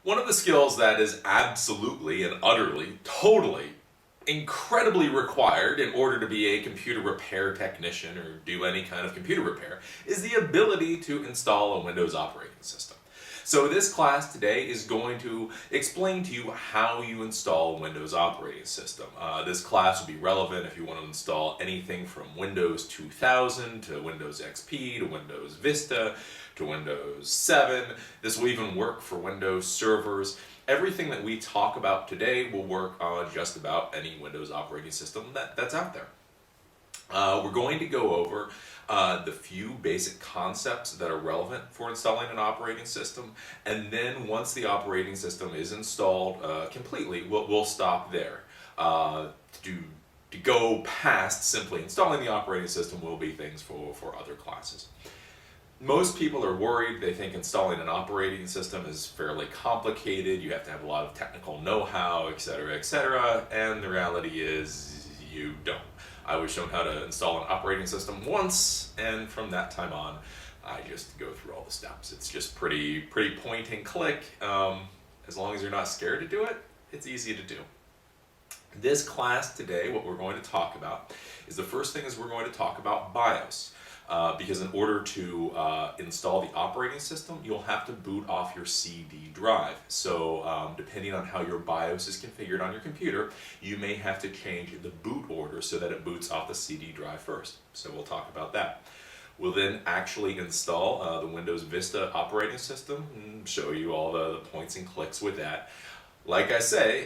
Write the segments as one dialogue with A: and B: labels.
A: One of the skills that is absolutely and utterly, totally, incredibly required in order to be a computer repair technician or do any kind of computer repair is the ability to install a Windows operating system. So this class today is going to explain to you how you install a Windows operating system. This class will be relevant if you want to install anything from Windows 2000 to Windows XP to Windows Vista to Windows 7. This will even work for Windows servers. Everything that we talk about today will work on just about any Windows operating system that's out there. We're going to go over the few basic concepts that are relevant for installing an operating system, and then once the operating system is installed completely, we'll stop there. To go past simply installing the operating system will be things for other classes. Most people are worried. They think installing an operating system is fairly complicated. You have to have a lot of technical know-how, etc., and the reality is you don't. I was shown how to install an operating system once, and from that time on, I just go through all the steps. It's just pretty point and click. As long as you're not scared to do it, it's easy to do. This class today, what we're going to talk about is the first thing is we're going to talk about BIOS. Because in order to install the operating system, you'll have to boot off your CD drive. So depending on how your BIOS is configured on your computer, you may have to change the boot order so that it boots off the CD drive first. So we'll talk about that. We'll then actually install the Windows Vista operating system and show you all the points and clicks with that. Like I say,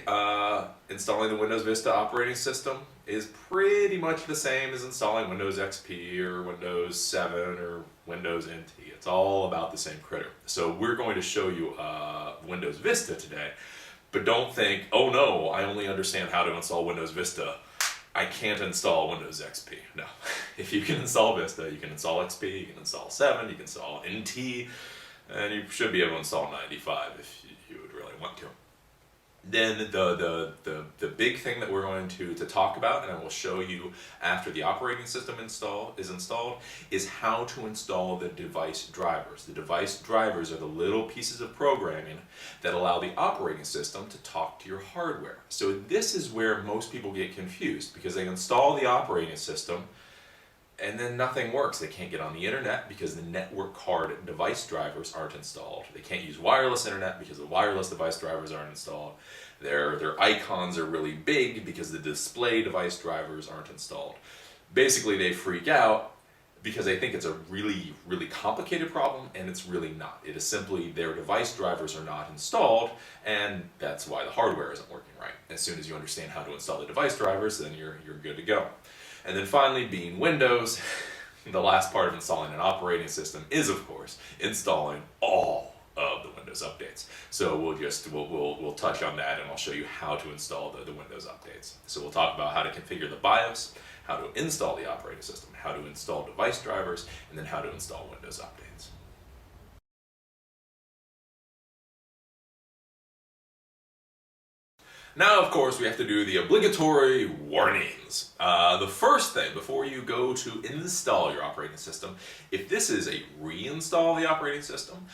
A: installing the Windows Vista operating system is pretty much the same as installing Windows XP or Windows 7 or Windows NT. It's all about the same critter. So we're going to show you Windows Vista today, but don't think, oh no, I only understand how to install Windows Vista. I can't install Windows XP. No. If you can install Vista, you can install XP, you can install 7, you can install NT, and you should be able to install 95 if you would really want to. Then the big thing that we're going to talk about, and I will show you after the operating system is installed, is how to install the device drivers. The device drivers are the little pieces of programming that allow the operating system to talk to your hardware. So this is where most people get confused, because they install the operating system and then nothing works. They can't get on the internet because the network card device drivers aren't installed. They can't use wireless internet because the wireless device drivers aren't installed. Their icons are really big because the display device drivers aren't installed. Basically, they freak out because they think it's a really complicated problem, and it's really not. It is simply their device drivers are not installed, and that's why the hardware isn't working right. As soon as you understand how to install the device drivers, then you're good to go. And then finally, being Windows, the last part of installing an operating system is, of course, installing all of the Windows updates. So we'll touch on that, and I'll show you how to install the Windows updates. So we'll talk about how to configure the BIOS, how to install the operating system, how to install device drivers, and then how to install Windows updates. Now, of course, we have to do the obligatory warnings. The first thing, before you go to install your operating system, if this is a reinstall the operating system,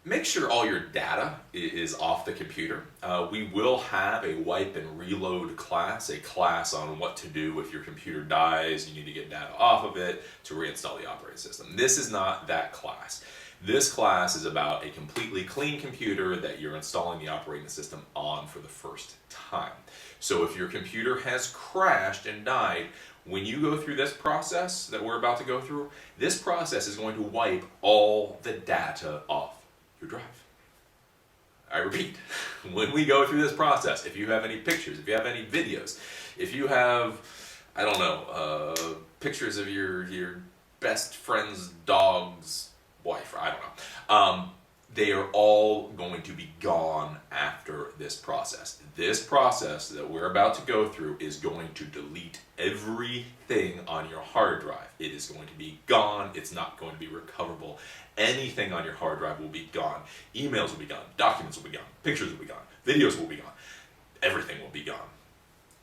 A: make sure all your data is off the computer. We will have a wipe and reload class, a class on what to do if your computer dies, you need to get data off of it to reinstall the operating system. This is not that class. This class is about a completely clean computer that you're installing the operating system on for the first time. So if your computer has crashed and died, when you go through this process that we're about to go through, this process is going to wipe all the data off your drive. I repeat, when we go through this process, if you have any pictures, if you have any videos, if you have, I don't know, pictures of your best friend's dog's wife, or I don't know. They are all going to be gone after this process. This process that we're about to go through is going to delete everything on your hard drive. It is going to be gone. It's not going to be recoverable. Anything on your hard drive will be gone. Emails will be gone. Documents will be gone. Pictures will be gone. Videos will be gone. Everything will be gone.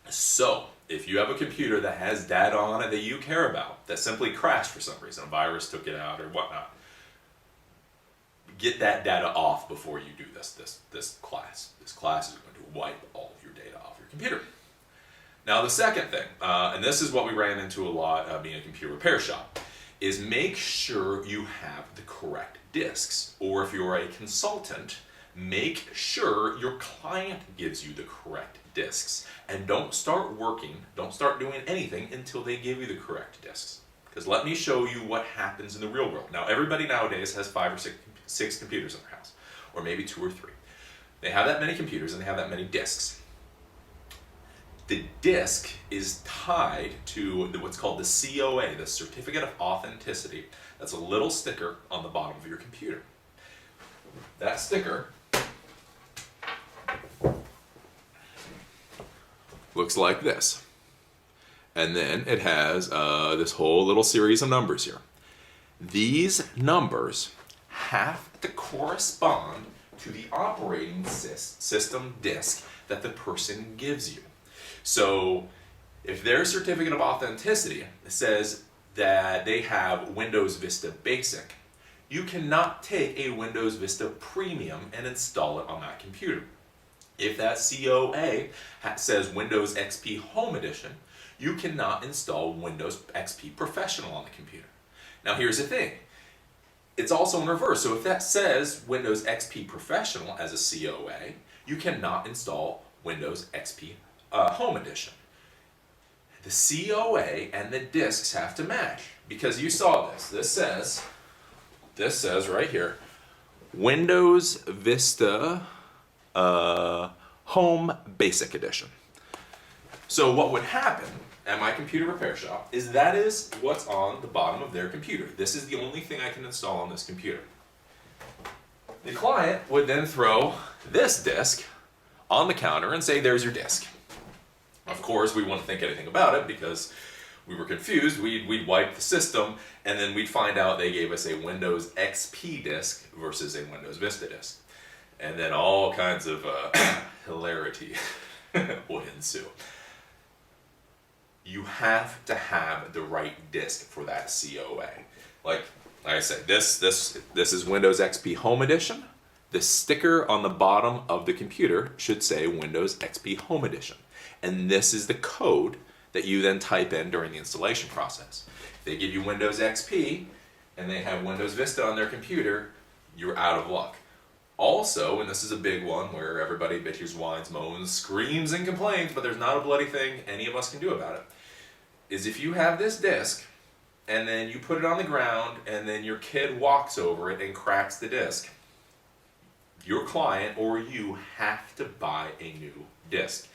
A: So, if you have a computer that has data on it that you care about, that simply crashed for some reason, a virus took it out or whatnot, get that data off before you do this class. This class is going to wipe all of your data off your computer. Now the second thing, and this is what we ran into a lot being a computer repair shop, is make sure you have the correct disks. Or if you're a consultant, make sure your client gives you the correct disks. And don't start doing anything until they give you the correct disks. Because let me show you what happens in the real world. Now everybody nowadays has 5 or 6 computers in their house, or maybe 2 or 3. They have that many computers and they have that many disks. The disk is tied to what's called the COA, the Certificate of Authenticity. That's a little sticker on the bottom of your computer. That sticker looks like this. And then it has this whole little series of numbers here. These numbers have to correspond to the operating system disk that the person gives you. So if their certificate of authenticity says that they have Windows Vista Basic, you cannot take a Windows Vista Premium and install it on that computer. If that COA says Windows XP Home Edition, you cannot install Windows XP Professional on the computer. Now here's the thing. It's also in reverse. So if that says Windows XP Professional as a COA, you cannot install Windows XP Home Edition. The COA and the disks have to match, because you saw this. This says right here, Windows Vista Home Basic Edition. So what would happen at my computer repair shop is that is what's on the bottom of their computer. This is the only thing I can install on this computer. The client would then throw this disk on the counter and say, there's your disk. Of course, we wouldn't think anything about it because we were confused. We'd wipe the system, and then we'd find out they gave us a Windows XP disk versus a Windows Vista disk. And then all kinds of hilarity would ensue. You have to have the right disk for that COA. Like I said, this is Windows XP Home Edition. The sticker on the bottom of the computer should say Windows XP Home Edition. And this is the code that you then type in during the installation process. If they give you Windows XP and they have Windows Vista on their computer, you're out of luck. Also, and this is a big one where everybody bitches, whines, moans, screams, and complains, but there's not a bloody thing any of us can do about it, is if you have this disk and then you put it on the ground and then your kid walks over it and cracks the disk, your client or you have to buy a new disk.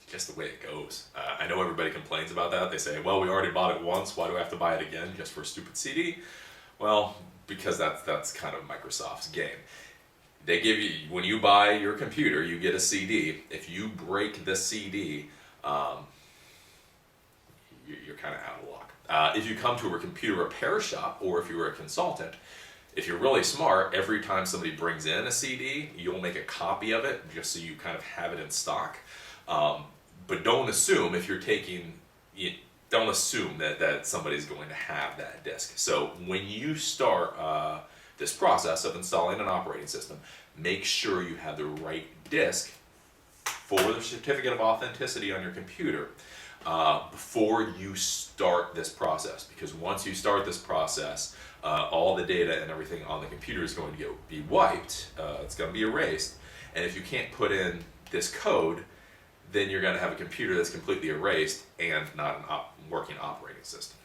A: Just the way it goes. I know everybody complains about that. They say, well, we already bought it once, why do I have to buy it again just for a stupid CD? Well, because that's kind of Microsoft's game. They give you, when you buy your computer, you get a CD. If you break the CD, you're kind of out of luck. If you come to a computer repair shop, or if you're a consultant, if you're really smart, every time somebody brings in a CD, you'll make a copy of it just so you kind of have it in stock. But don't assume if you're taking, don't assume that somebody's going to have that disk. So when you start this process of installing an operating system, make sure you have the right disk for the certificate of authenticity on your computer before you start this process. Because once you start this process, all the data and everything on the computer is going to be wiped. It's going to be erased. And if you can't put in this code, then you're going to have a computer that's completely erased and not a working operating system.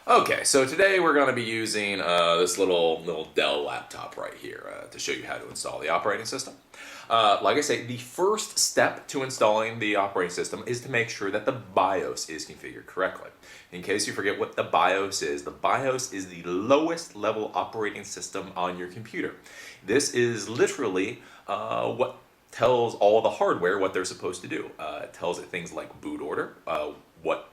A: Okay, so today we're going to be using this little Dell laptop right here to show you how to install the operating system. Like I say, the first step to installing the operating system is to make sure that the BIOS is configured correctly. In case you forget what the BIOS is the lowest level operating system on your computer. This is literally what tells all the hardware what they're supposed to do. It tells it things like boot order, what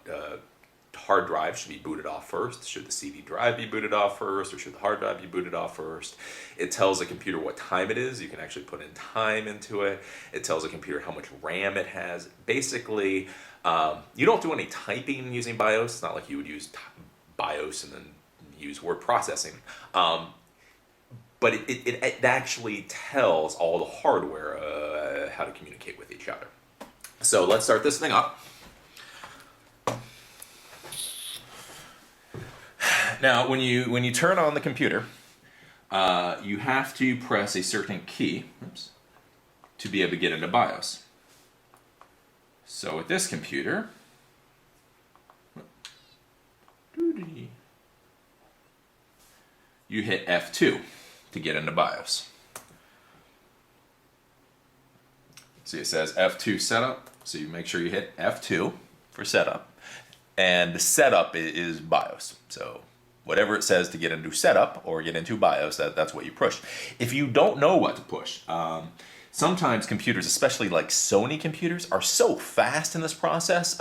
A: hard drive should be booted off first? Should the CD drive be booted off first? Or should the hard drive be booted off first? It tells the computer what time it is. You can actually put in time into it. It tells the computer how much RAM it has. Basically, you don't do any typing using BIOS. It's not like you would use BIOS and then use word processing. But it actually tells all the hardware how to communicate with each other. So let's start this thing up. Now, when you turn on the computer, you have to press a certain key to be able to get into BIOS. So with this computer, you hit F2 to get into BIOS. See, it says F2 setup, so you make sure you hit F2 for setup. And the setup is BIOS. So whatever it says to get into setup or get into BIOS, that's what you push. If you don't know what to push, sometimes computers, especially like Sony computers, are so fast in this process,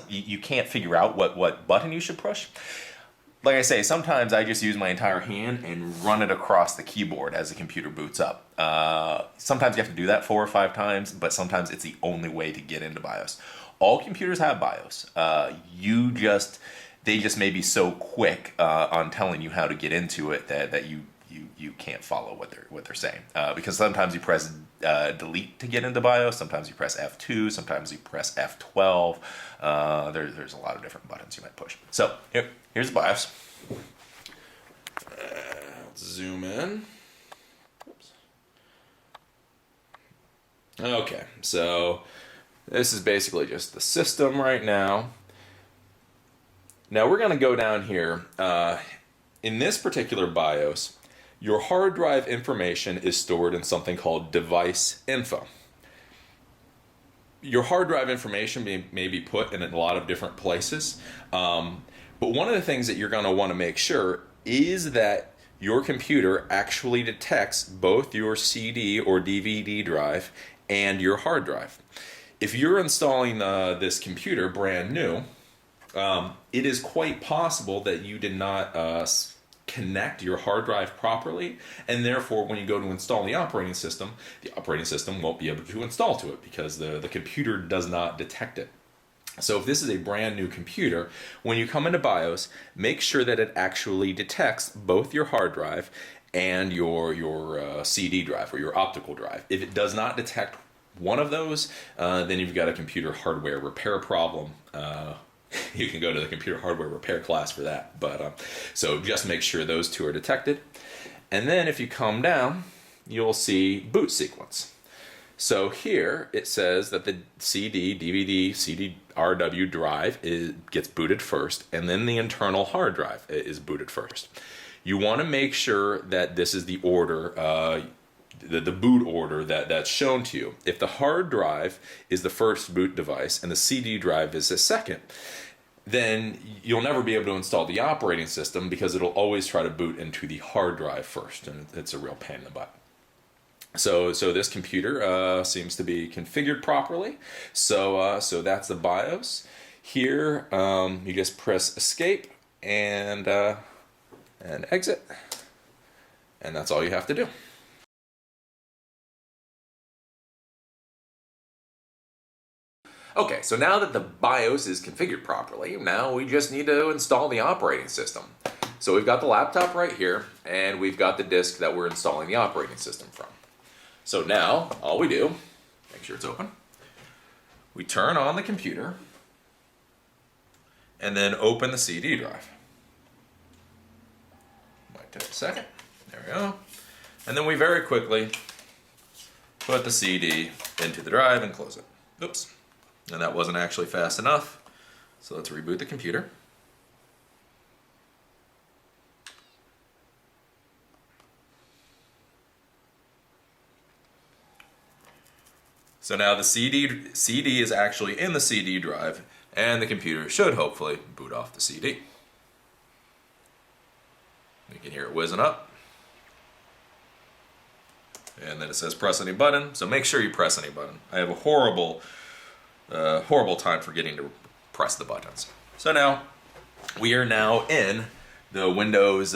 A: you can't figure out what button you should push. Like I say, sometimes I just use my entire hand and run it across the keyboard as the computer boots up. Sometimes you have to do that 4 or 5 times, but sometimes it's the only way to get into BIOS. All computers have BIOS. They just may be so quick on telling you how to get into it that you can't follow what they're saying. Because sometimes you press delete to get into BIOS, sometimes you press F2, sometimes you press F12. There's a lot of different buttons you might push. So here's BIOS. Let's zoom in. Oops. Okay, so this is basically just the system right now. Now we're going to go down here. In this particular BIOS, your hard drive information is stored in something called device info. Your hard drive information may be put in a lot of different places, but one of the things that you're going to want to make sure is that your computer actually detects both your CD or DVD drive and your hard drive. If you're installing this computer brand new, it is quite possible that you did not connect your hard drive properly, and therefore when you go to install the operating system won't be able to install to it because the computer does not detect it. So if this is a brand new computer, when you come into BIOS, make sure that it actually detects both your hard drive and your CD drive or your optical drive. If it does not detect one of those, then you've got a computer hardware repair problem. You can go to the computer hardware repair class for that. But so just make sure those two are detected. And then if you come down, you'll see boot sequence. So here it says that the CD, DVD, CD-RW drive gets booted first, and then the internal hard drive is booted first. You want to make sure that this is the order, the boot order that's shown to you. If the hard drive is the first boot device and the CD drive is the second, then you'll never be able to install the operating system because it'll always try to boot into the hard drive first, and it's a real pain in the butt. So this computer seems to be configured properly. So that's the BIOS. Here you just press escape and exit, and that's all you have to do. Okay, so now that the BIOS is configured properly, now we just need to install the operating system. So we've got the laptop right here, and we've got the disk that we're installing the operating system from. So now, all we do, make sure it's open, we turn on the computer, and then open the CD drive. Might take a second. There we go. And then we very quickly put the CD into the drive and close it. Oops. And that wasn't actually fast enough. So let's reboot the computer. So now the CD is actually in the CD drive, and the computer should hopefully boot off the CD. You can hear it whizzing up. And then it says press any button, so make sure you press any button. I have a horrible time forgetting to press the buttons. So now, we are now in the Windows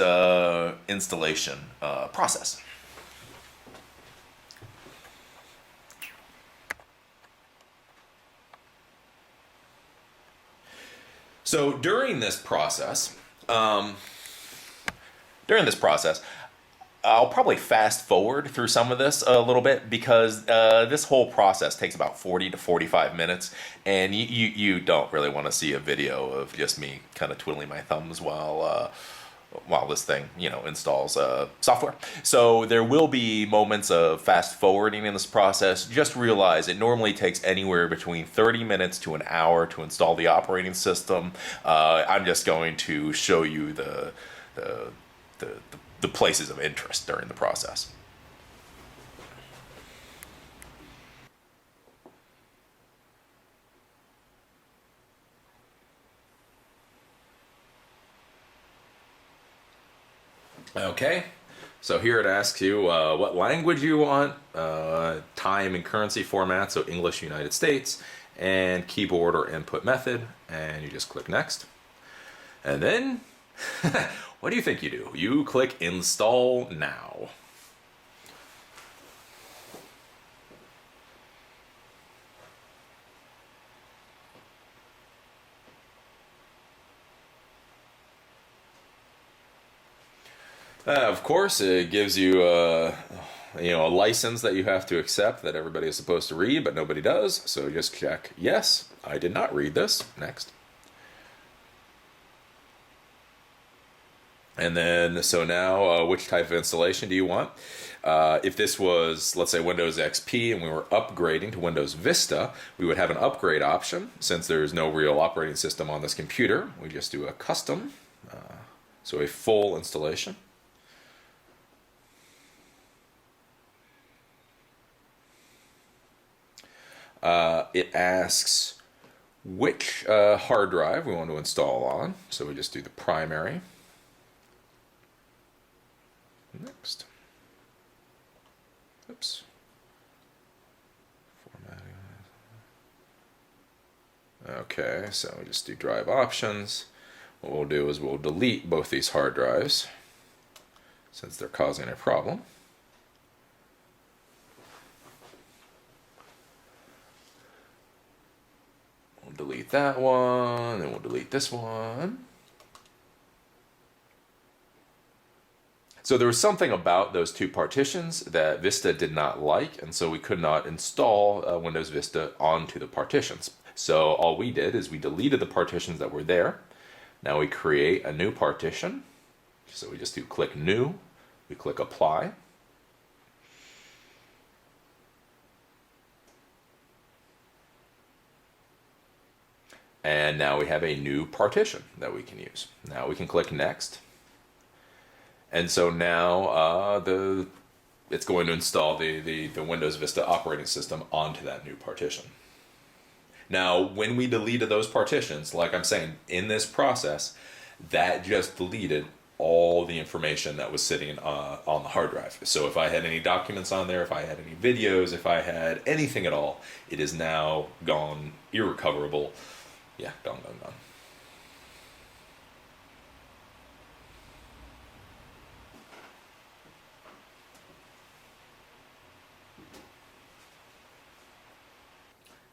A: installation process. So during this process, I'll probably fast forward through some of this a little bit because this whole process takes about 40 to 45 minutes, and you don't really want to see a video of just me kind of twiddling my thumbs while this thing, installs software. So there will be moments of fast forwarding in this process. Just realize it normally takes anywhere between 30 minutes to an hour to install the operating system. I'm just going to show you the places of interest during the process. Okay, so here it asks you what language you want, time and currency format, so English United States, and keyboard or input method, and you just click next. And then, what do you think you do? You click install now. Of course, it gives you a license that you have to accept that everybody is supposed to read, but nobody does. So just check, yes, I did not read this. Next. And then, so now, which type of installation do you want? If this was, let's say, Windows XP and we were upgrading to Windows Vista, we would have an upgrade option. Since there's no real operating system on this computer, we just do a custom, so a full installation. It asks which hard drive we want to install on, so we just do the primary. Next. Oops. Formatting. Okay, so we just do drive options. What we'll do is we'll delete both these hard drives since they're causing a problem. We'll delete that one, and we'll delete this one. So there was something about those two partitions that Vista did not like, and so we could not install Windows Vista onto the partitions. So all we did is we deleted the partitions that were there. Now we create a new partition. So we just do click New, we click Apply. And now we have a new partition that we can use. Now we can click Next. And so now it's going to install the Windows Vista operating system onto that new partition. Now, when we deleted those partitions, like I'm saying, in this process, that just deleted all the information that was sitting on the hard drive. So if I had any documents on there, if I had any videos, if I had anything at all, it is now gone, irrecoverable. Yeah, gone.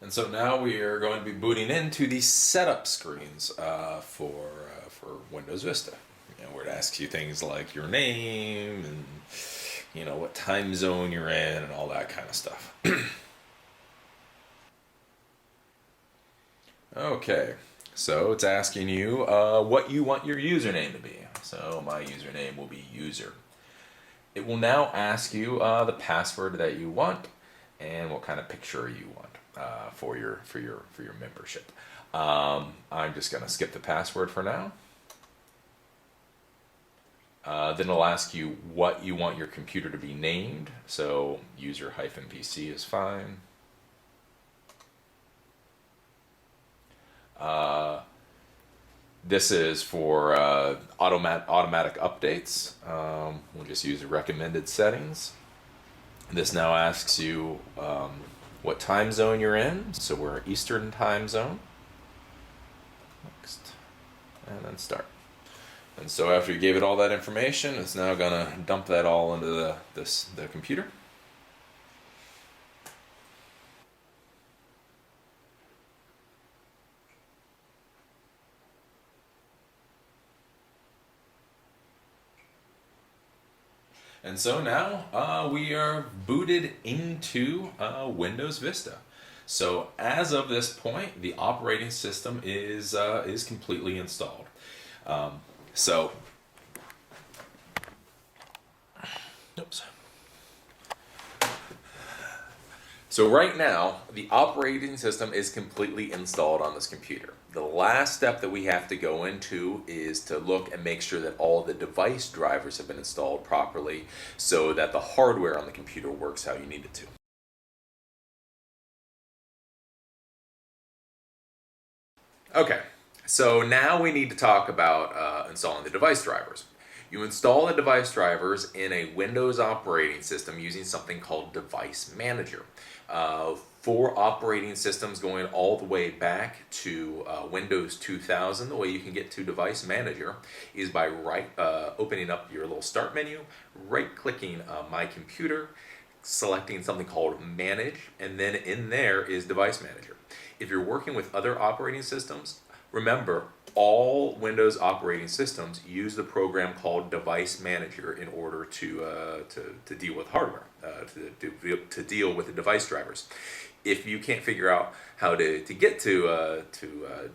A: And so now we are going to be booting into the setup screens for Windows Vista, where it asks you things like your name and what time zone you're in and all that kind of stuff. Okay, so it's asking you what you want your username to be. So my username will be user. It will now ask you the password that you want and what kind of picture you want for your membership. I'm just going to skip the password for now. Then it'll ask you what you want your computer to be named. So user-PC is fine. This is for automatic updates. We'll just use the recommended settings. This now asks you what time zone you're in. So we're Eastern time zone. next, and then start. And so after you gave it all that information, it's now going to dump that all into the computer. And so now we are booted into Windows Vista. So as of this point, the operating system is completely installed. So right now, the operating system is completely installed on this computer. The last step that we have to go into is to look and make sure that all the device drivers have been installed properly so that the hardware on the computer works how you need it to. Okay, so now we need to talk about installing the device drivers. You install the device drivers in a Windows operating system using something called Device Manager. For operating systems going all the way back to Windows 2000, the way you can get to Device Manager is by opening up your little start menu, right-clicking My Computer, selecting something called Manage, and then in there is Device Manager. If you're working with other operating systems, remember, all Windows operating systems use the program called Device Manager in order to deal with hardware, to deal with the device drivers. If you can't figure out how to get to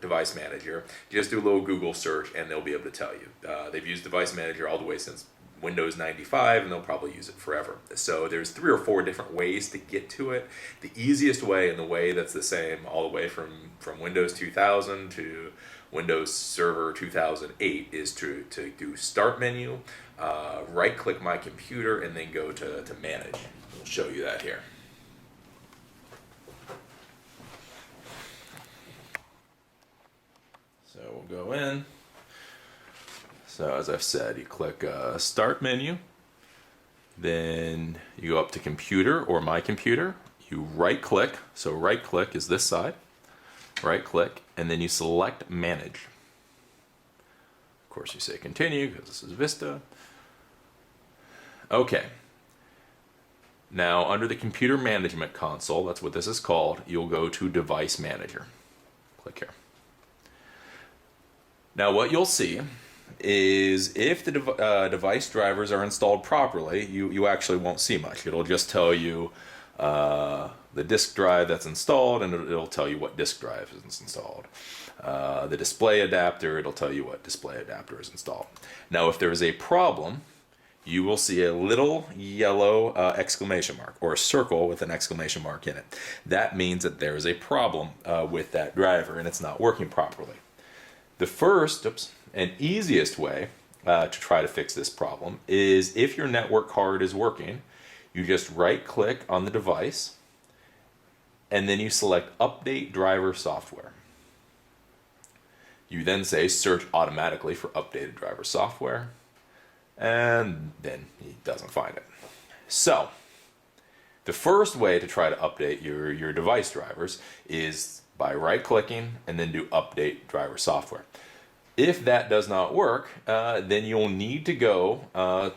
A: Device Manager, just do a little Google search and they'll be able to tell you. They've used Device Manager all the way since Windows 95, and they'll probably use it forever. So there's 3 or 4 different ways to get to it. The easiest way, and the way that's the same all the way from Windows 2000 to Windows Server 2008, is to do Start menu, right-click My Computer, and then go to Manage. We'll show you that here. So we'll go in. So as I've said, you click Start menu, then you go up to Computer or My Computer, you right-click, so right-click is this side, right-click, and then you select Manage. Of course you say Continue, because this is Vista. Okay. Now under the Computer Management Console, that's what this is called, you'll go to Device Manager. Click here. Now what you'll see is if the device drivers are installed properly, you actually won't see much. It'll just tell you the disk drive that's installed, and it'll tell you what disk drive is installed. The display adapter, it'll tell you what display adapter is installed. Now if there is a problem, you will see a little yellow exclamation mark, or a circle with an exclamation mark in it. That means that there is a problem with that driver and it's not working properly. The first and easiest way to try to fix this problem is, if your network card is working, you just right-click on the device and then you select Update Driver Software. You then say Search automatically for updated driver software, and then it doesn't find it. So the first way to try to update your device drivers is by right-clicking and then do Update Driver Software. If that does not work, then you'll need to go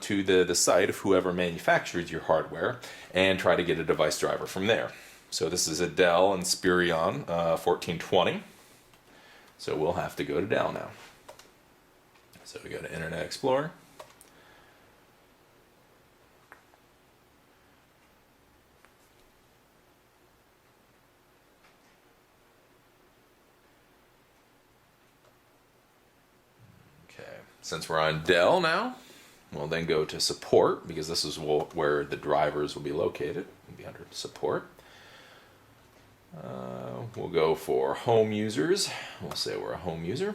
A: to the site of whoever manufactures your hardware and try to get a device driver from there. So this is a Dell Inspiron 1420. So we'll have to go to Dell now. So we go to Internet Explorer. Since we're on Dell now, we'll then go to Support, because this is where the drivers will be located. It'll be under Support. We'll go for Home Users. We'll say we're a home user.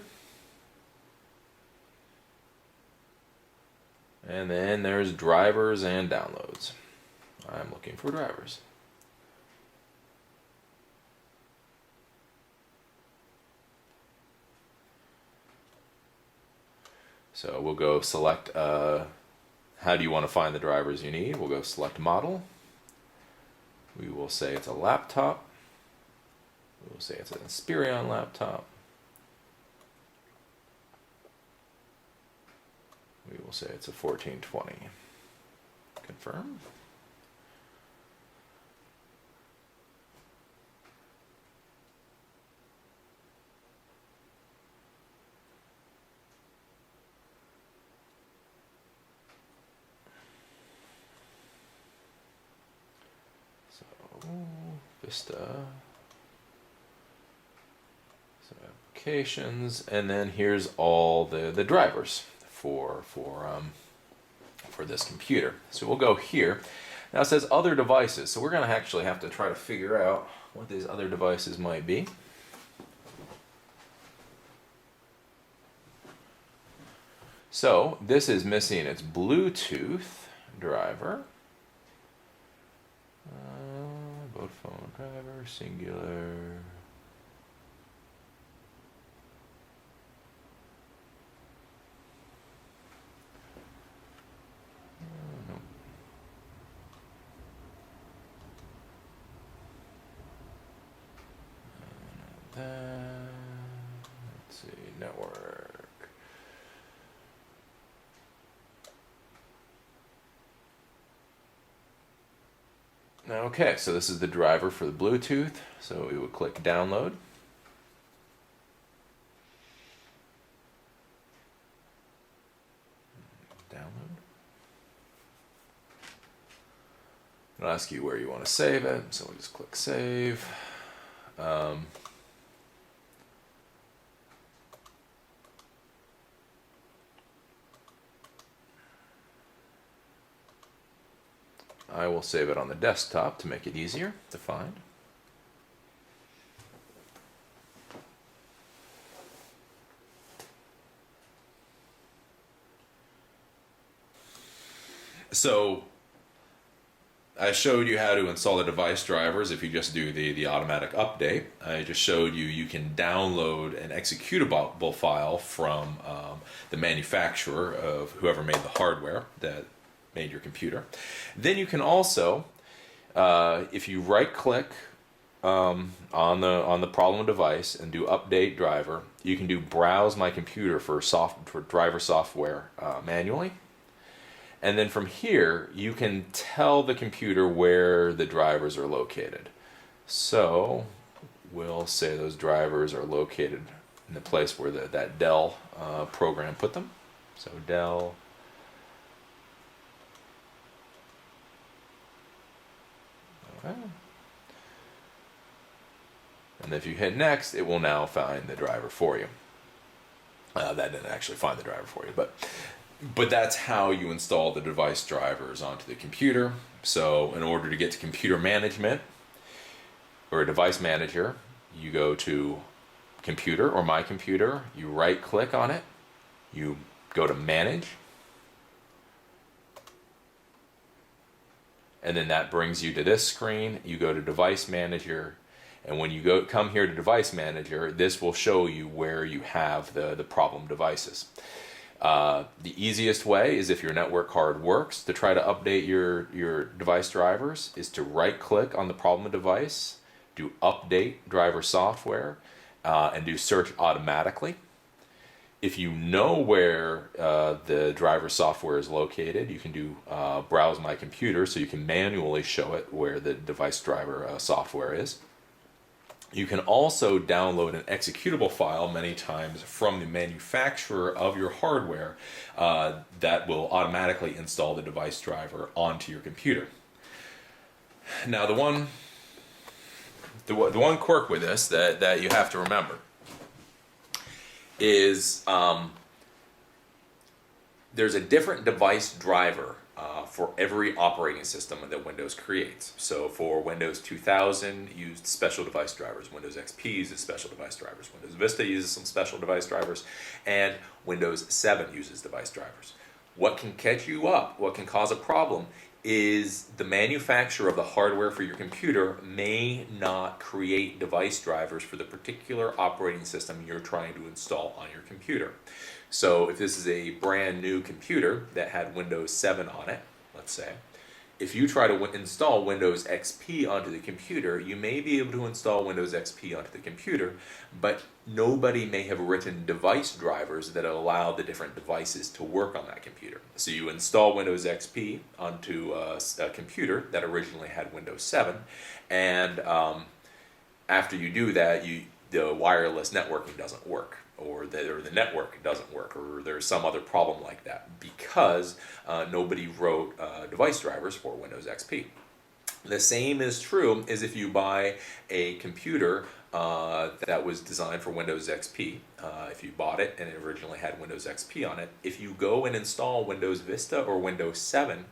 A: And then there's Drivers and Downloads. I'm looking for drivers. So we'll go select, how do you want to find the drivers you need? We'll go select model. We will say it's a laptop. We'll say it's an Inspiron laptop. We will say it's a 1420. Confirm. Vista, so applications, and then here's all the drivers for this computer. So we'll go here. Now it says other devices, so we're going to actually have to try to figure out what these other devices might be. So this is missing its Bluetooth driver. Vodafone driver, singular. No. Let's see, network. Okay, so this is the driver for the Bluetooth. So we would click download. Download. It'll ask you where you want to save it, so we'll just click save. I will save it on the desktop to make it easier to find. So I showed you how to install the device drivers if you just do the automatic update. I just showed you can download an executable file from the manufacturer of whoever made the hardware that made your computer. Then you can also, if you right-click on the problem device and do update driver, you can do browse my computer for driver software manually. And then from here, you can tell the computer where the drivers are located. So we'll say those drivers are located in the place where that Dell program put them. So Dell. Okay. And if you hit next, it will now find the driver for you. That didn't actually find the driver for you, but that's how you install the device drivers onto the computer. So in order to get to computer management or a device manager, you go to computer or my computer, you right click on it, you go to manage, and then that brings you to this screen. You go to device manager, and when you come here to device manager, this will show you where you have the problem devices. The easiest way is, if your network card works, to try to update your device drivers is to right click on the problem device, do update driver software, and do search automatically. If you know where the driver software is located, you can do browse my computer, so you can manually show it where the device driver software is. You can also download an executable file many times from the manufacturer of your hardware that will automatically install the device driver onto your computer. Now the one quirk with this that you have to remember is there's a different device driver for every operating system that Windows creates. So for Windows 2000 used special device drivers, Windows XP uses special device drivers, Windows Vista uses some special device drivers, and Windows 7 uses device drivers. What can catch you up, what can cause a problem, is the manufacturer of the hardware for your computer may not create device drivers for the particular operating system you're trying to install on your computer. So if this is a brand new computer that had Windows 7 on it, let's say, if you try to install Windows XP onto the computer, you may be able to install Windows XP onto the computer, but nobody may have written device drivers that allow the different devices to work on that computer. So you install Windows XP onto a computer that originally had Windows 7, and after you do that, the wireless networking doesn't work, or the network doesn't work, or there's some other problem like that, because nobody wrote device drivers for Windows XP. The same is true as if you buy a computer that was designed for Windows XP. If you bought it and it originally had Windows XP on it, if you go and install Windows Vista or Windows 7,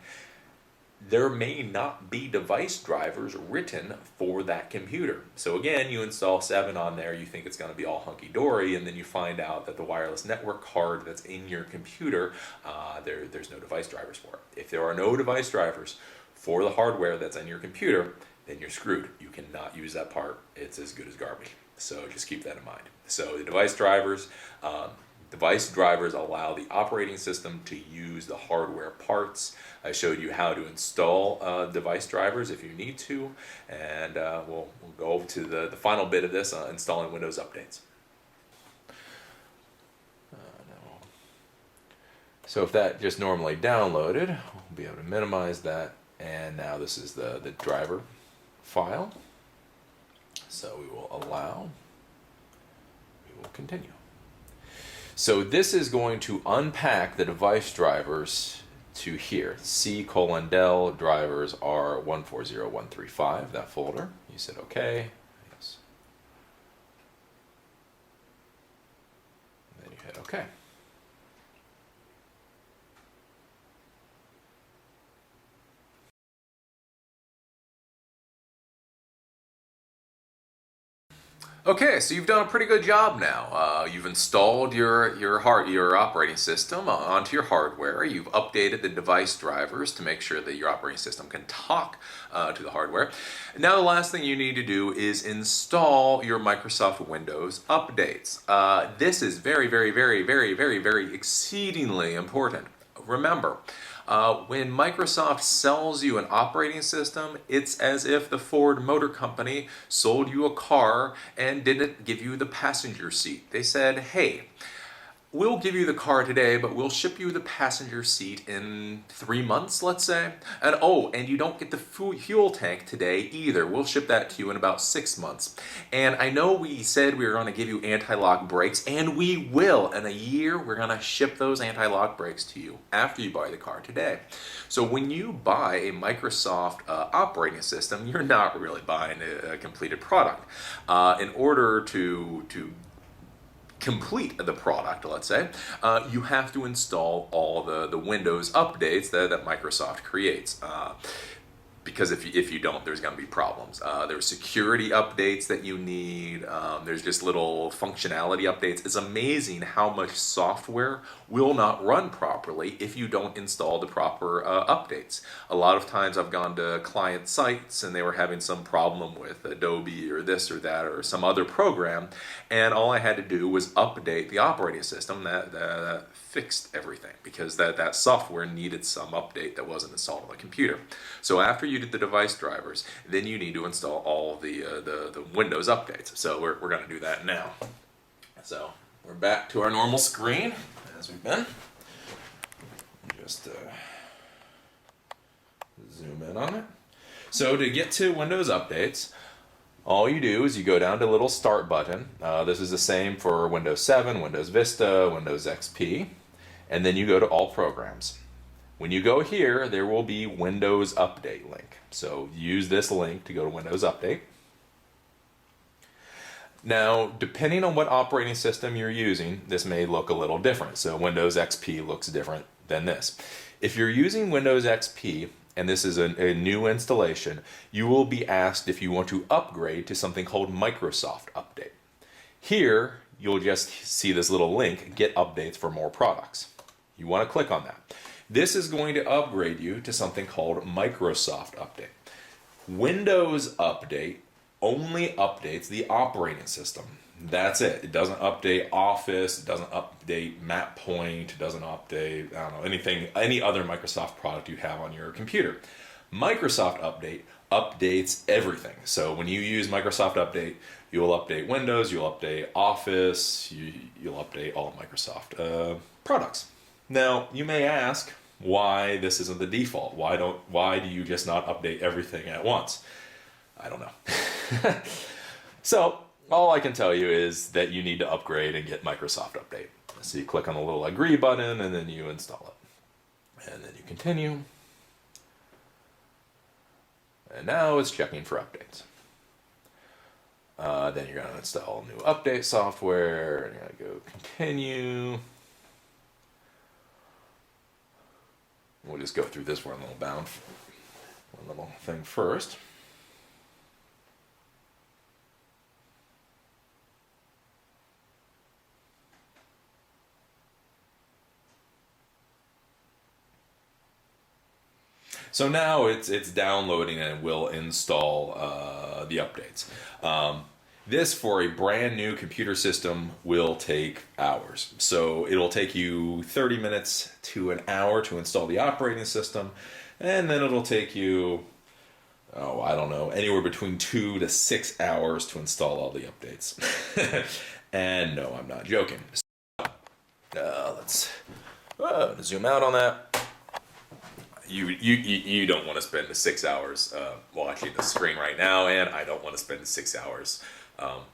A: there may not be device drivers written for that computer. So again, you install 7 on there, you think it's going to be all hunky-dory, and then you find out that the wireless network card that's in your computer, there's no device drivers for it. If there are no device drivers for the hardware that's in your computer, then you're screwed. You cannot use that part. It's as good as garbage. So just keep that in mind. So the device drivers allow the operating system to use the hardware parts. I showed you how to install device drivers if you need to, and we'll go over to the final bit of this, installing Windows updates. So if that just normally downloaded, we'll be able to minimize that, and now this is the driver file. So we will allow, we will continue. So this is going to unpack the device drivers to here. C:del drivers are 140135, that folder. You said okay. Yes. And then you hit okay. Okay, so you've done a pretty good job now. You've installed your operating system onto your hardware. You've updated the device drivers to make sure that your operating system can talk to the hardware. Now the last thing you need to do is install your Microsoft Windows updates. This is very, very, very, very, very, very exceedingly important. Remember, when Microsoft sells you an operating system, it's as if the Ford Motor Company sold you a car and didn't give you the passenger seat. They said, hey, we'll give you the car today, but we'll ship you the passenger seat in 3 months, let's say. And oh, and you don't get the fuel tank today either. We'll ship that to you in about 6 months. And I know we said we were going to give you anti-lock brakes, and we will. In a year, we're going to ship those anti-lock brakes to you after you buy the car today. So when you buy a Microsoft operating system, you're not really buying a completed product. In order to complete the product, let's say, you have to install all the Windows updates that Microsoft creates. Because if you don't, there's going to be problems. There's security updates that you need. There's just little functionality updates. It's amazing how much software will not run properly if you don't install the proper updates. A lot of times I've gone to client sites and they were having some problem with Adobe or this or that or some other program, and all I had to do was update the operating system. That fixed everything, because that software needed some update that wasn't installed on the computer. So after you did the device drivers, then you need to install all the Windows updates. So we're going to do that now. So we're back to our normal screen as we've been. Just zoom in on it. So to get to Windows updates, all you do is you go down to the little start button. This is the same for Windows 7, Windows Vista, Windows XP, and then you go to all programs. When you go here, there will be Windows Update link. So use this link to go to Windows Update. Now, depending on what operating system you're using, this may look a little different. So Windows XP looks different than this. If you're using Windows XP, and this is a new installation, you will be asked if you want to upgrade to something called Microsoft Update. Here, you'll just see this little link, Get Updates for More Products. You want to click on that. This is going to upgrade you to something called Microsoft Update. Windows Update only updates the operating system. That's it. It doesn't update Office, it doesn't update MapPoint, it doesn't update, I don't know, any other Microsoft product you have on your computer. Microsoft Update updates everything. So when you use Microsoft Update, you'll update Windows, you'll update Office, you'll update all of Microsoft products. Now, you may ask why this isn't the default. Why do you just not update everything at once? I don't know. So, all I can tell you is that you need to upgrade and get Microsoft Update. So you click on the little agree button and then you install it. And then you continue. And now it's checking for updates. Then you're going to install new update software, and you're going to go continue. We'll just go through this one little thing first. So now it's downloading and it will install the updates. This, for a brand new computer system, will take hours. So it'll take you 30 minutes to an hour to install the operating system, and then it'll take you, I don't know, anywhere between 2 to 6 hours to install all the updates. And no, I'm not joking. Let's zoom out on that. You don't want to spend the 6 hours watching the screen right now, and I don't want to spend 6 hours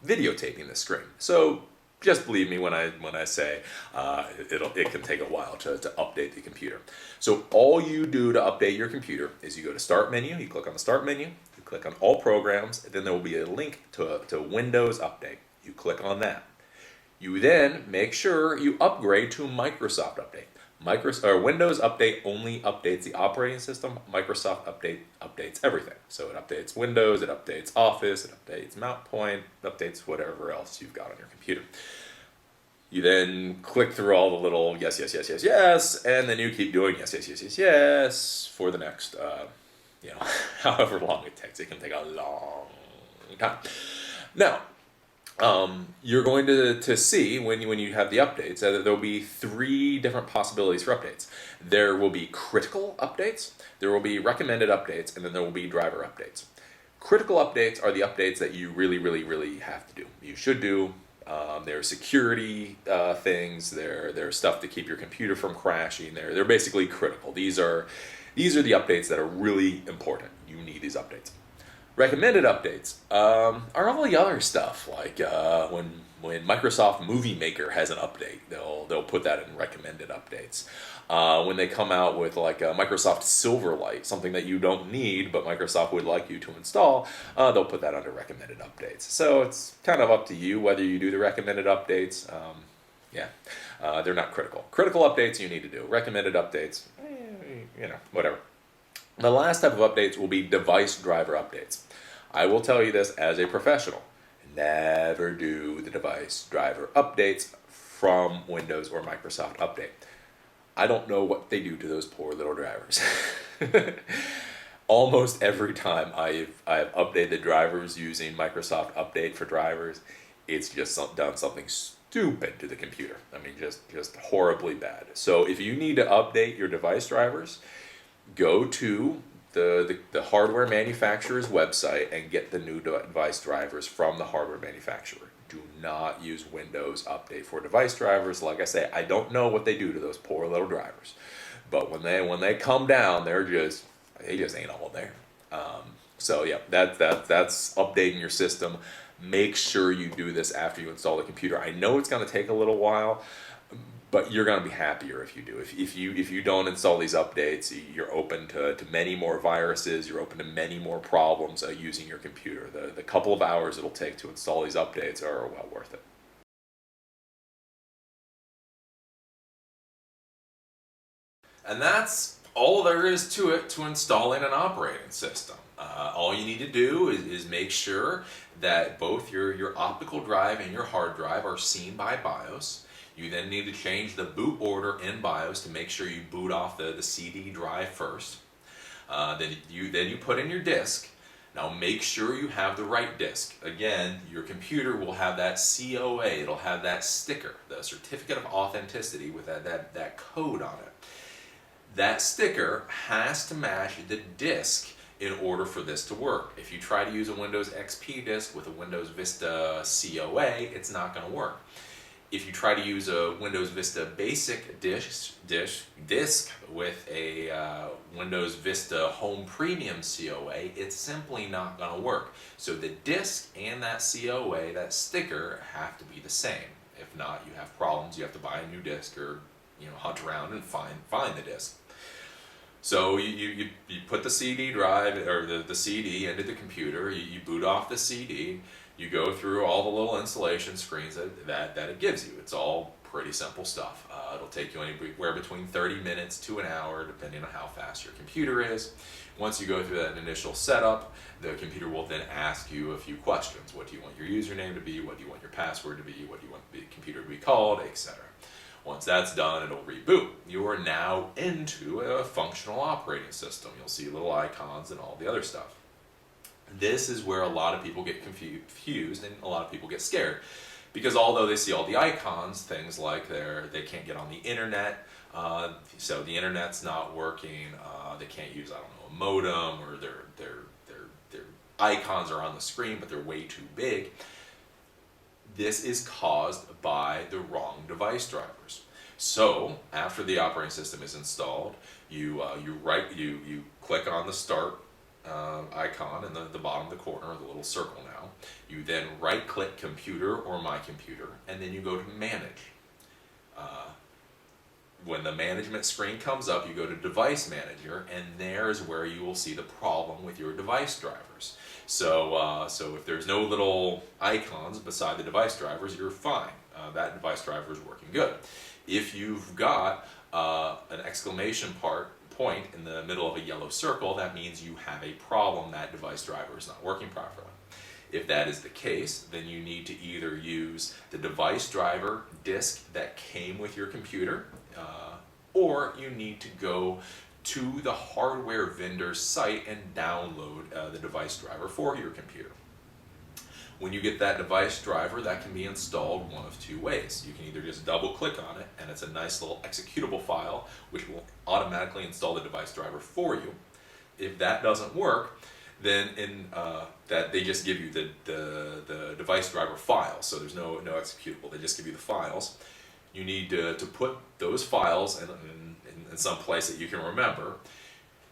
A: videotaping the screen. So just believe me when I say it can take a while to update the computer. So all you do to update your computer is you go to Start menu, you click on the Start menu, you click on All Programs, and then there will be a link to Windows Update. You click on that. You then make sure you upgrade to Microsoft Update. Windows Update only updates the operating system. Microsoft Update updates everything. So it updates Windows, it updates Office, it updates Mount Point, it updates whatever else you've got on your computer. You then click through all the little yes, yes, yes, yes, yes, and then you keep doing yes, yes, yes, yes, yes for the next, however long it takes. It can take a long time. Now, you're going to see when you have the updates that there will be 3 different possibilities for updates. There will be critical updates, there will be recommended updates, and then there will be driver updates. Critical updates are the updates that you really, really, really have to do. You should do. They're security things. They're stuff to keep your computer from crashing. They're basically critical. These are the updates that are really important. You need these updates. Recommended updates are all the other stuff, like when Microsoft Movie Maker has an update, they'll put that in recommended updates. When they come out with like a Microsoft Silverlight, something that you don't need but Microsoft would like you to install, they'll put that under recommended updates. So it's kind of up to you whether you do the recommended updates. They're not critical. Critical updates you need to do. Recommended updates, whatever. The last type of updates will be device driver updates. I will tell you this as a professional. Never do the device driver updates from Windows or Microsoft Update. I don't know what they do to those poor little drivers. Almost every time I've updated drivers using Microsoft Update for drivers, it's just done something stupid to the computer. I mean, just horribly bad. So if you need to update your device drivers, go to the hardware manufacturer's website and get the new device drivers from the hardware manufacturer. Do not use Windows Update for device drivers. Like I say, I don't know what they do to those poor little drivers, but when they come down, they just ain't all there. So yeah, that's updating your system. Make sure you do this after you install the computer. I know it's going to take a little while, but you're going to be happier if you do. If you don't install these updates, you're open to many more viruses. You're open to many more problems using your computer. The couple of hours it'll take to install these updates are well worth it. And that's all there is to it to installing an operating system. All you need to do is make sure that both your optical drive and your hard drive are seen by BIOS. You then need to change the boot order in BIOS to make sure you boot off the CD drive first. Then you put in your disk. Now make sure you have the right disk. Again, your computer will have that COA. It'll have that sticker, the certificate of authenticity with that code on it. that sticker has to match the disk in order for this to work. If you try to use a Windows XP disk with a Windows Vista COA, it's not going to work. If you try to use a Windows Vista basic disk with a Windows Vista Home Premium COA, it's simply not going to work. So the disk and that COA, that sticker, have to be the same. If not, you have problems. You have to buy a new disk, or hunt around and find the disk. So you put the CD drive or the CD into the computer. You boot off the CD. You go through all the little installation screens that it gives you. It's all pretty simple stuff. It'll take you anywhere between 30 minutes to an hour, depending on how fast your computer is. Once you go through that initial setup, the computer will then ask you a few questions. What do you want your username to be? What do you want your password to be? What do you want the computer to be called, etc. Once that's done, it'll reboot. You are now into a functional operating system. You'll see little icons and all the other stuff. This is where a lot of people get confused and a lot of people get scared, because although they see all the icons, things like they can't get on the internet, so the internet's not working. They can't use, I don't know, a modem, or their icons are on the screen but they're way too big. This is caused by the wrong device drivers. So after the operating system is installed, you click on the start icon in the bottom of the corner, the little circle now. You then right-click Computer or My Computer, and then you go to Manage. When the management screen comes up, you go to Device Manager, and there's where you will see the problem with your device drivers. So if there's no little icons beside the device drivers, you're fine. That device driver is working good. If you've got an exclamation point in the middle of a yellow circle, that means you have a problem. That device driver is not working properly. If that is the case, then you need to either use the device driver disk that came with your computer, or you need to go to the hardware vendor's site and download the device driver for your computer. When you get that device driver, that can be installed one of two ways. You can either just double click on it, and it's a nice little executable file which will automatically install the device driver for you. If that doesn't work, then that they just give you the device driver files. So there's no executable. They just give you the files. You need to put those files in some place that you can remember.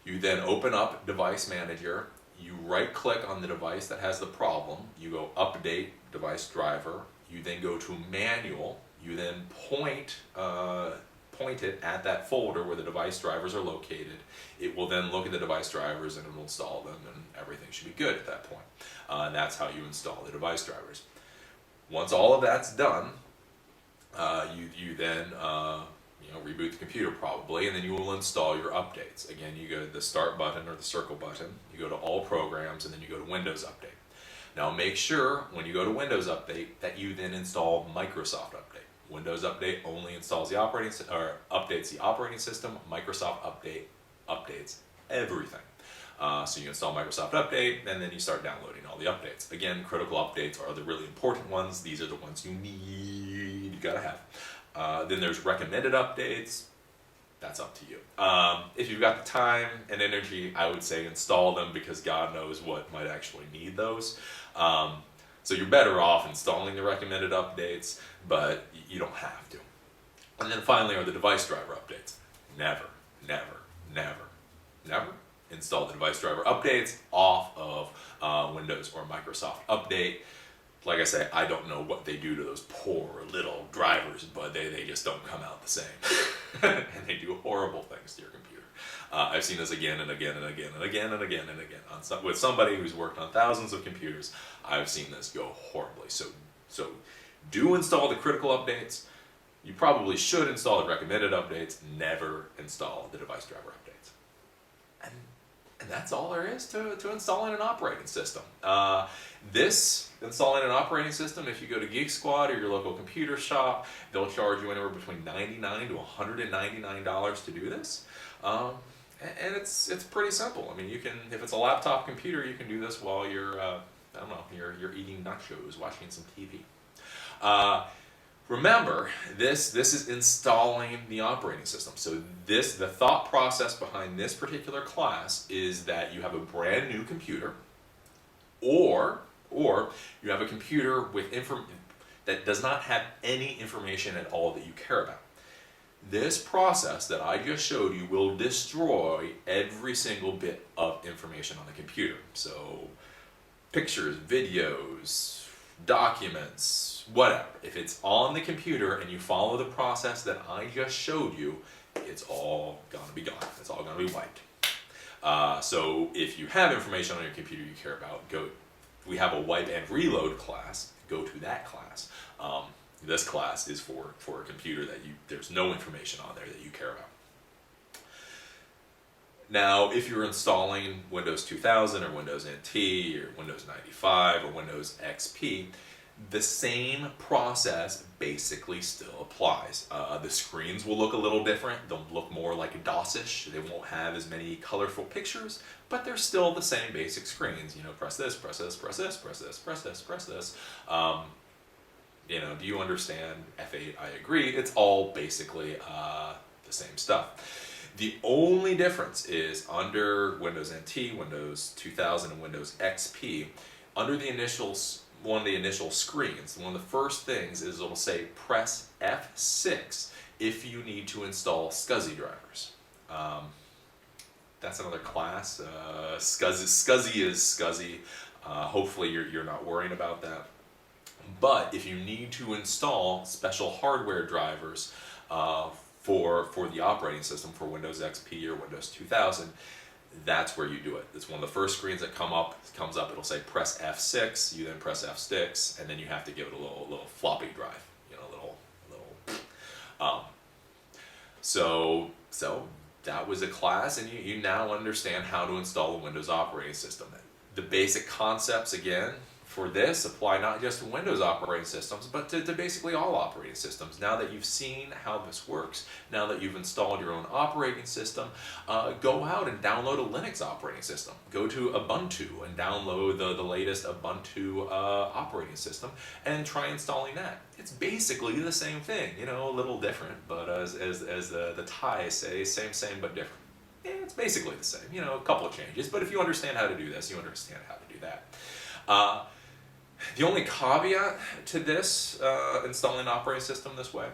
A: You then open up Device Manager. You right click on the device that has the problem. You go Update Device Driver. You then go to Manual. You then point it at that folder where the device drivers are located. It will then look at the device drivers and it will install them, and everything should be good at that point. And that's how you install the device drivers. Once all of that's done, you then reboot the computer probably, and then you will install your updates. Again, you go to the Start button or the circle button, you go to All Programs, and then you go to Windows Update. Now make sure when you go to Windows Update that you then install Microsoft Update. Windows Update only installs the updates the operating system. Microsoft Update updates everything. So you install Microsoft Update, and then you start downloading all the updates. Again, critical updates are the really important ones. These are the ones you need, you gotta have. Then there's recommended updates. That's up to you. If you've got the time and energy, I would say install them, because God knows what might actually need those. So you're better off installing the recommended updates, but you don't have to. And then finally are the device driver updates. Never install the device driver updates off of Windows or Microsoft Update. Like I say, I don't know what they do to those poor little drivers, but they just don't come out the same. And they do horrible things to your computer. I've seen this again and again and again and again and again and again. With somebody who's worked on thousands of computers, I've seen this go horribly. So do install the critical updates. You probably should install the recommended updates. Never install the device driver updates. And that's all there is to installing an operating system. Installing an operating system, if you go to Geek Squad or your local computer shop, they'll charge you anywhere between $99 to $199 to do this. And it's pretty simple. I mean, you can, if it's a laptop computer, you can do this while you're, you're eating nachos, watching some TV. Remember, this is installing the operating system. So the thought process behind this particular class is that you have a brand new computer, or you have a computer with that does not have any information at all that you care about. This process that I just showed you will destroy every single bit of information on the computer. So pictures, videos, documents, whatever. If it's on the computer and you follow the process that I just showed you, it's all going to be gone. It's all going to be wiped. So if you have information on your computer you care about, we have a wipe and reload class, go to that class. This class is for a computer that there's no information on there that you care about. Now, if you're installing Windows 2000 or Windows NT or Windows 95 or Windows XP, the same process basically still applies. The screens will look a little different. They'll look more like DOS-ish. They won't have as many colorful pictures, but they're still the same basic screens. You know, press this, press this, press this, press this, press this, press this. You know, do you understand F8? I agree. It's all basically the same stuff. The only difference is under Windows NT, Windows 2000, and Windows XP, under one of the initial screens, one of the first things is it'll say press F6 if you need to install SCSI drivers. That's another class. SCSI is SCSI. Hopefully you're not worrying about that. But if you need to install special hardware drivers for the operating system for Windows XP or Windows 2000, that's where you do it. It's one of the first screens that comes up. It'll say press F6. You then press F6, and then you have to give it a little floppy drive. You know, little. So that was a class, and you now understand how to install a Windows operating system. The basic concepts again for this apply not just to Windows operating systems, but to basically all operating systems. Now that you've seen how this works, now that you've installed your own operating system, go out and download a Linux operating system. Go to Ubuntu and download the latest Ubuntu operating system and try installing that. It's basically the same thing, you know, a little different, but as the Thais say, same but different. Yeah, it's basically the same, you know, a couple of changes, but if you understand how to do this, you understand how to do that. The only caveat to this, installing an operating system this way,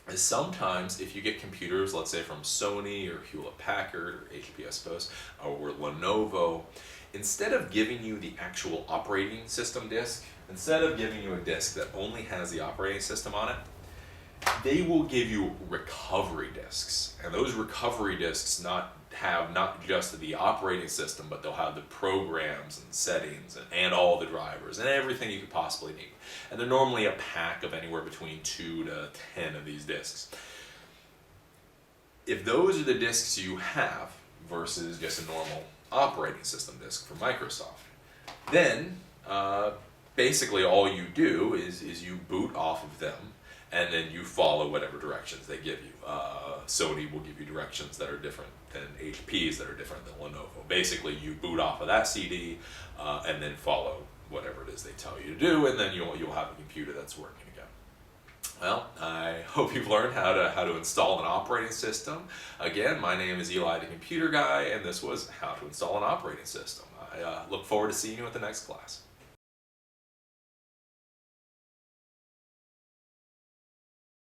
A: is sometimes if you get computers, let's say from Sony or Hewlett-Packard or HP, I suppose, or Lenovo, instead of giving you the actual operating system disk, instead of giving you a disk that only has the operating system on it, they will give you recovery disks. And those recovery disks have not just the operating system, but they'll have the programs and settings and all the drivers and everything you could possibly need. And they're normally a pack of anywhere between 2 to 10 of these disks. If those are the disks you have versus just a normal operating system disk from Microsoft, then basically all you do is you boot off of them, and then you follow whatever directions they give you. Sony will give you directions that are different than HP's, that are different than Lenovo. Basically, you boot off of that CD and then follow whatever it is they tell you to do, and then you'll have a computer that's working again. Well, I hope you've learned how to install an operating system. Again, my name is Eli the Computer Guy, and this was how to install an operating system. I look forward to seeing you at the next class.